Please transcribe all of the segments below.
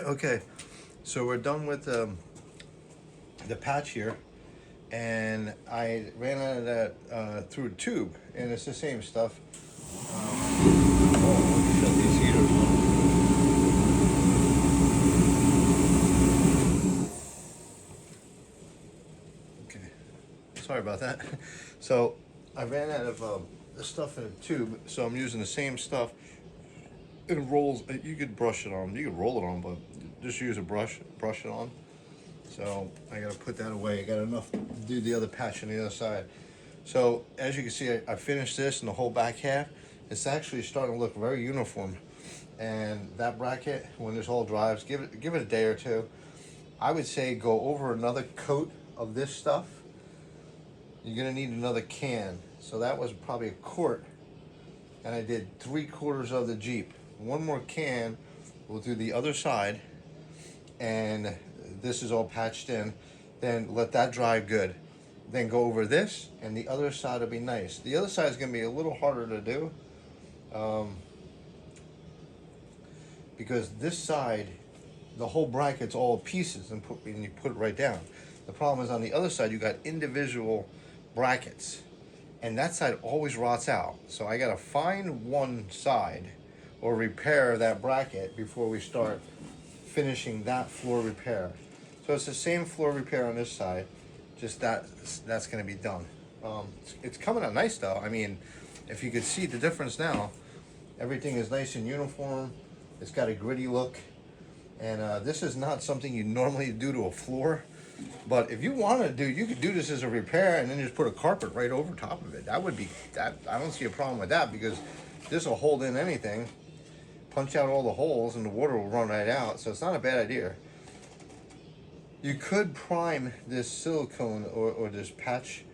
Okay, so we're done with the patch here, and I ran out of that through a tube, and it's the same stuff. Oh, let me shut these heaters on. Okay, sorry about that. So I ran out of the stuff in a tube, so I'm using the same stuff. It rolls. You could brush it on. You could roll it on, but just use a brush it on. So I gotta put that away. I got enough to do the other patch on the other side. So as you can see, I finished this and the whole back half. It's actually starting to look very uniform. And that bracket, when this all dries, give it a day or two. I would say go over another coat of this stuff. You're gonna need another can. So that was probably a quart, and I did 3/4 of the Jeep. One more can, we'll do the other side, and this is all patched in. Then let that dry good. Then go over this, and the other side will be nice. The other side is going to be a little harder to do, because this side, the whole bracket's all pieces, and you put it right down. The problem is on the other side, you got individual brackets, and that side always rots out. So I got to find one side or repair that bracket before we start finishing that floor repair. So it's the same floor repair on this side, just that's going to be done. It's coming out nice though. I mean, if you could see the difference now, everything is nice and uniform. It's got a gritty look, and this is not something you normally do to a floor. But if you want to do, you could do this as a repair and then just put a carpet right over top of it. That would be that. I don't see a problem with that, because this will hold in anything. Punch out all the holes and the water will run right out. So it's not a bad idea. You could prime this silicone or this patch,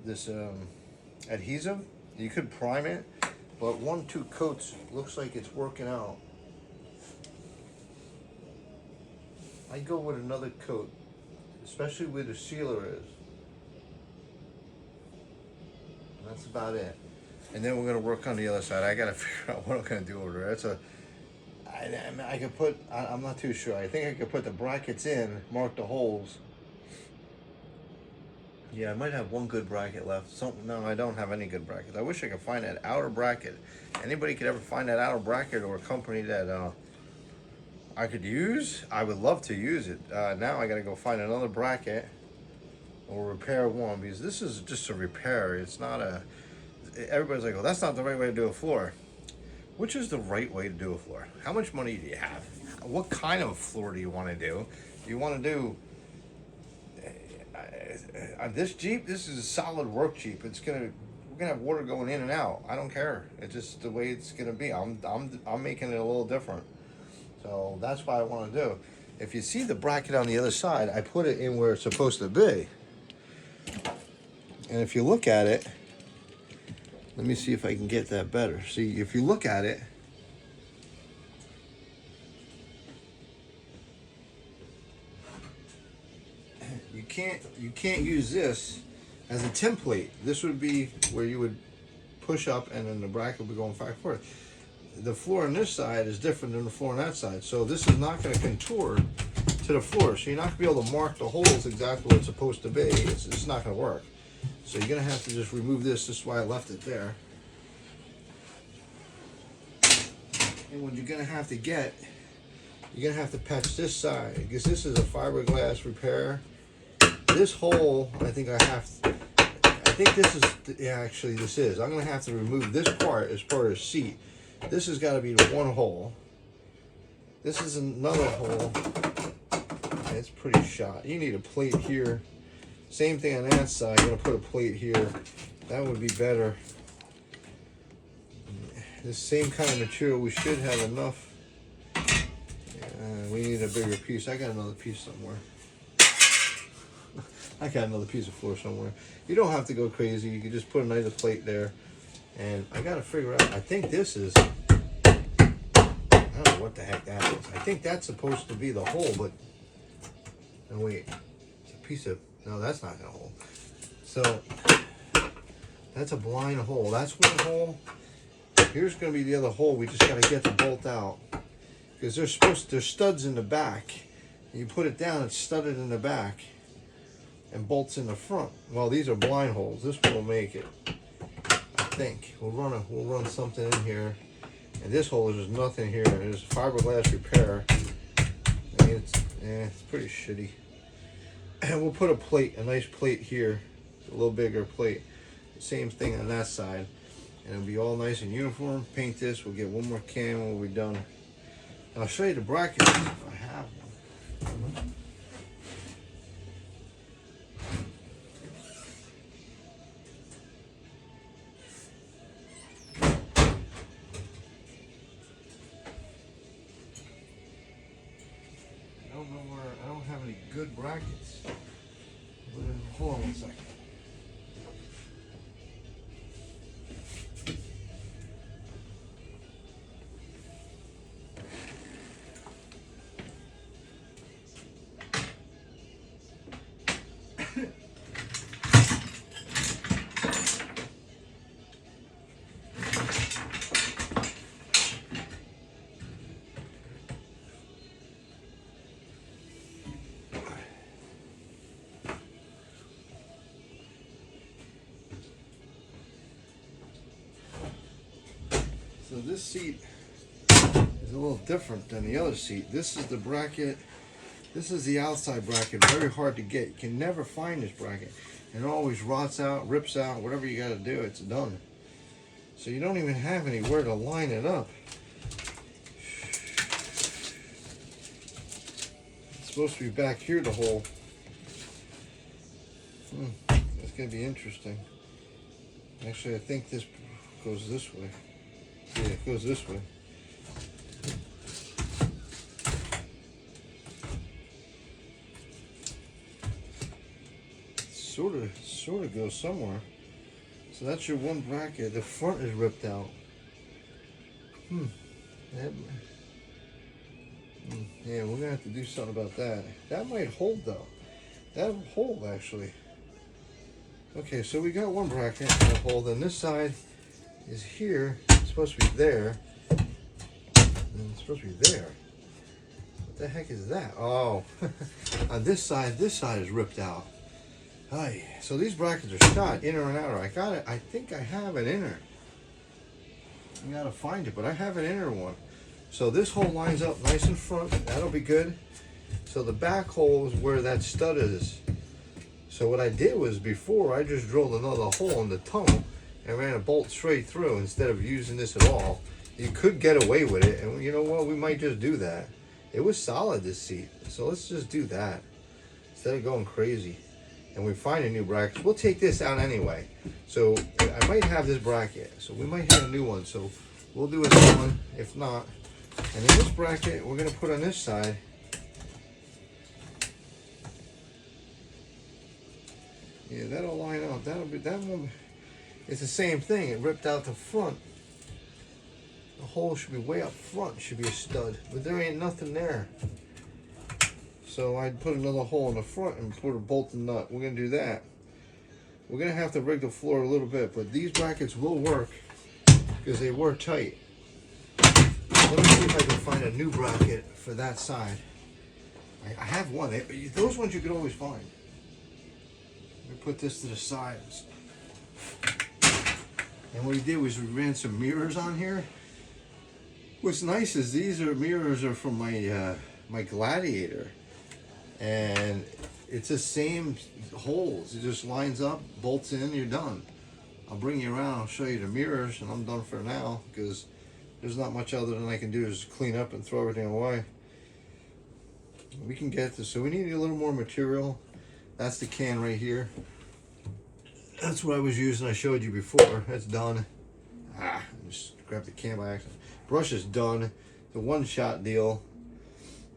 this adhesive. You could prime it, but 1-2 coats looks like it's working out. I go with another coat, especially where the sealer is. And that's about it. And then we're gonna work on the other side. I gotta figure out what I'm gonna do over there. It's I could put, I'm not too sure. I think I could put the brackets in, mark the holes. Yeah, I might have one good bracket left. No, I don't have any good brackets. I wish I could find that outer bracket. Anybody could ever find that outer bracket, or a company that I could use? I would love to use it. Now I gotta go find another bracket or repair one, because this is just a repair. It's not a, everybody's like, well, that's not the right way to do a floor. Which is the right way to do a floor? How much money do you have? What kind of floor do you want to do? Do you want to do on this Jeep? This is a solid work Jeep. We're gonna have water going in and out. I don't care. It's just the way it's gonna be. I'm making it a little different. So that's what I want to do. If you see the bracket on the other side, I put it in where it's supposed to be. And if you look at it, let me see if I can get that better. See, if you look at it, you can't use this as a template. This would be where you would push up, and then the bracket would be going back and forth. The floor on this side is different than the floor on that side. So this is not going to contour to the floor. So you're not going to be able to mark the holes exactly where it's supposed to be. It's not going to work. So you're going to have to just remove this. This is why I left it there. And what you're going to have to get, you're going to have to patch this side, because this is a fiberglass repair. This hole, I think this is, yeah, actually this is. I'm going to have to remove this part as part of the seat. This has got to be the one hole. This is another hole. It's pretty shot. You need a plate here. Same thing on that side. You're going to put a plate here. That would be better. The same kind of material. We should have enough. We need a bigger piece. I got another piece somewhere. I got another piece of floor somewhere. You don't have to go crazy. You can just put a nice plate there. And I got to figure out. I think this is, I don't know what the heck that is. I think that's supposed to be the hole, but no, wait. It's a piece of, no, that's not gonna hold. So that's a blind hole. That's one hole. Here's gonna be the other hole. We just gotta get the bolt out. because there's studs in the back. You put it down, it's studded in the back and bolts in the front. Well, these are blind holes. This one will make it, I think. We'll run something in here. And this hole, there's nothing here. There's fiberglass repair. I mean, it's pretty shitty. And we'll put a nice plate here, a little bigger plate. Same thing on that side. And it'll be all nice and uniform. Paint this, we'll get one more can and we'll be done. And I'll show you the brackets if I have one. I don't have any good brackets. Hold on one second. So this seat is a little different than the other seat. This is the bracket. This is the outside bracket. Very hard to get. You can never find this bracket. And it always rots out, rips out, whatever you got to do, it's done. So you don't even have anywhere to line it up. It's supposed to be back here, the hole. It's going to be interesting. Actually, I think this goes this way. Yeah, it goes this way. Sort of goes somewhere. So that's your one bracket. The front is ripped out. Yeah, we're gonna have to do something about that. That might hold though. That'll hold actually. Okay, so we got one bracket that'll hold, and this side is here. It's supposed to be there. And it's supposed to be there. What the heck is that? Oh, on this side is ripped out. Hi. So these brackets are shot, inner and outer. I think I have an inner. I gotta find it, but I have an inner one. So this hole lines up nice in front. That'll be good. So the back hole is where that stud is. So what I did was before I just drilled another hole in the tunnel and ran a bolt straight through instead of using this at all. You could get away with it, and you know what? We might just do that. It was solid, this seat, so let's just do that instead of going crazy. And we find a new bracket. We'll take this out anyway. So I might have this bracket, so we might have a new one. So we'll do a new one, if not. And then this bracket we're gonna put on this side. Yeah, that'll line up. That'll be that one. It's the same thing. It ripped out the front. The hole should be way up front. Should be a stud, but there ain't nothing there. So I'd put another hole in the front and put a bolt and nut. We're gonna do that. We're gonna have to rig the floor a little bit, but these brackets will work because they were tight. Let me see if I can find a new bracket for that side. I have one. Those ones you could always find. Let me put this to the side. And what we did was we ran some mirrors on here. What's nice is these mirrors are from my my Gladiator, and it's the same holes. It just lines up, bolts in, you're done. I'll bring you around, I'll show you the mirrors, and I'm done for now because there's not much other than I can do is clean up and throw everything away. We can get this. So we need a little more material. That's the can right here. That's what I was using. I showed you before. That's done. I just grabbed the can by accident. Brush is done. The one-shot deal.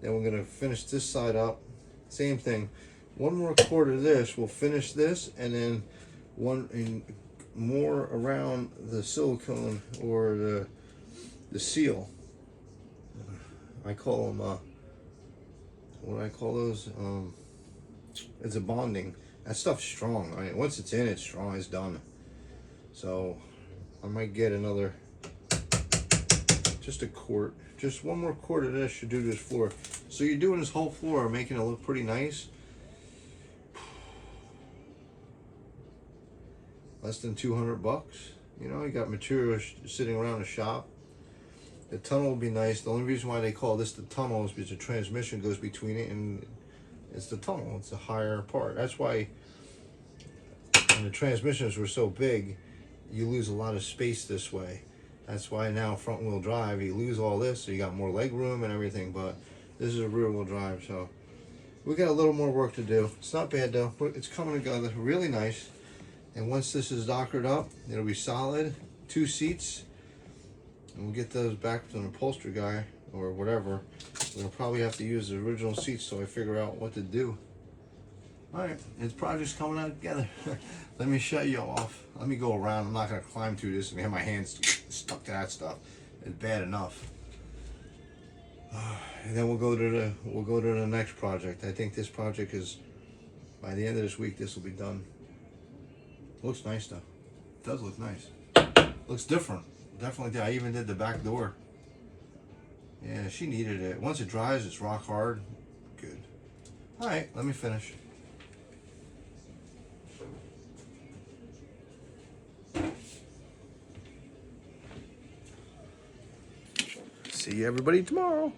Then we're gonna finish this side up. Same thing. One more quart of this. We'll finish this, and then one more around the silicone or the seal. I call them. What do I call those? It's a bonding. That stuff's strong. I mean, once it's in, it's strong. It's done. So I might get another, just a quart. Just one more quart of this should do this floor. So you're doing this whole floor, making it look pretty nice. Less than 200 bucks. You know, you got materials sitting around the shop. The tunnel will be nice. The only reason why they call this the tunnel is because the transmission goes between it, and it's the tunnel. It's the higher part. That's why when the transmissions were so big, you lose a lot of space this way. That's why now front wheel drive, you lose all this, so you got more leg room and everything, but this is a rear wheel drive, so we got a little more work to do. It's not bad though, but it's coming together really nice. And once this is doctored up, it'll be solid, 2 seats, and we'll get those back to an upholstery guy or whatever. We'll probably have to use the original seats so I figure out what to do. All right, this project's coming out together. Let me shut you off. Let me go around. I'm not gonna climb through this and have my hands stuck to that stuff. It's bad enough. And then we'll go to the next project. I think this project is, by the end of this week, this will be done. Looks nice though. It does look nice. Looks different. Definitely did. I even did the back door. Yeah, she needed it. Once it dries, it's rock hard. Good. All right, let me finish. See everybody tomorrow.